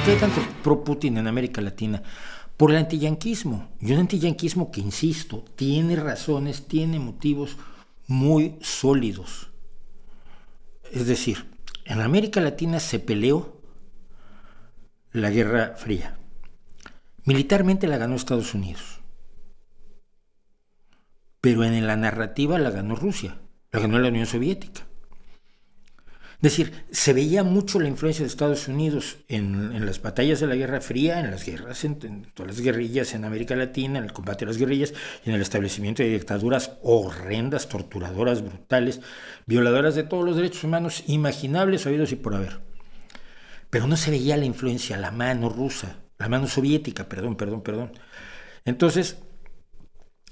qué hay tanto pro-Putin en América Latina? Por el antiyanquismo. Y un antiyanquismo que, insisto, tiene razones, tiene motivos muy sólidos. Es decir, en América Latina se peleó la Guerra Fría. Militarmente la ganó Estados Unidos. Pero en la narrativa la ganó Rusia, la ganó la Unión Soviética. Es decir, se veía mucho la influencia de Estados Unidos en las batallas de la Guerra Fría, en las guerras, en todas las guerrillas en América Latina, en el combate a las guerrillas y en el establecimiento de dictaduras horrendas, torturadoras, brutales, violadoras de todos los derechos humanos imaginables, habidos y por haber. Pero no se veía la influencia, la mano rusa, la mano soviética, perdón. Entonces,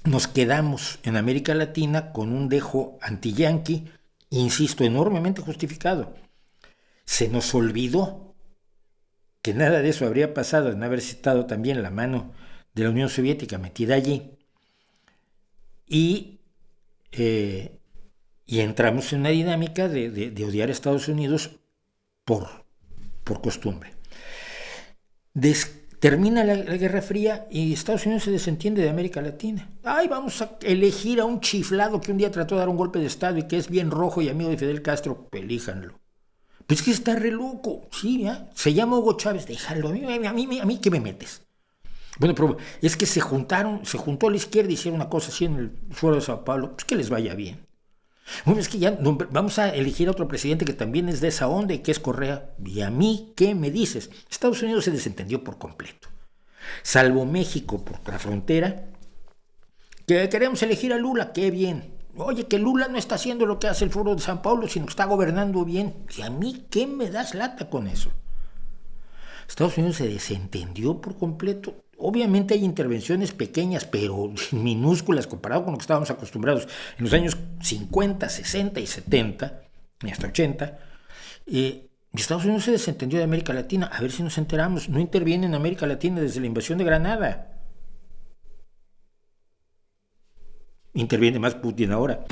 nos quedamos en América Latina con un dejo antiyanqui, insisto, enormemente justificado. Se nos olvidó que nada de eso habría pasado en haber citado también la mano de la Unión Soviética metida allí. Y entramos en una dinámica de odiar a Estados Unidos por costumbre. Termina la Guerra Fría y Estados Unidos se desentiende de América Latina. Ay, vamos a elegir a un chiflado que un día trató de dar un golpe de Estado y que es bien rojo y amigo de Fidel Castro. Elíjanlo. Pues que está re loco. Sí, se llama Hugo Chávez. Déjalo. A mí ¿qué me metes? Bueno, pero es que se juntó a la izquierda y hicieron una cosa así en el Foro de Sao Paulo. Pues que les vaya bien. Bueno, es que ya vamos a elegir a otro presidente que también es de esa onda y que es Correa. ¿Y a mí qué me dices? Estados Unidos se desentendió por completo. Salvo México por la frontera, que queremos elegir a Lula, qué bien. Oye, que Lula no está haciendo lo que hace el Foro de Sao Paulo, sino que está gobernando bien. ¿Y a mí qué me das lata con eso? Estados Unidos se desentendió por completo. Obviamente hay intervenciones pequeñas, pero minúsculas comparado con lo que estábamos acostumbrados en los años 50, 60 y 70, y hasta 80. Estados Unidos se desentendió de América Latina. A ver si nos enteramos. No interviene en América Latina desde la invasión de Granada. Interviene más Putin ahora.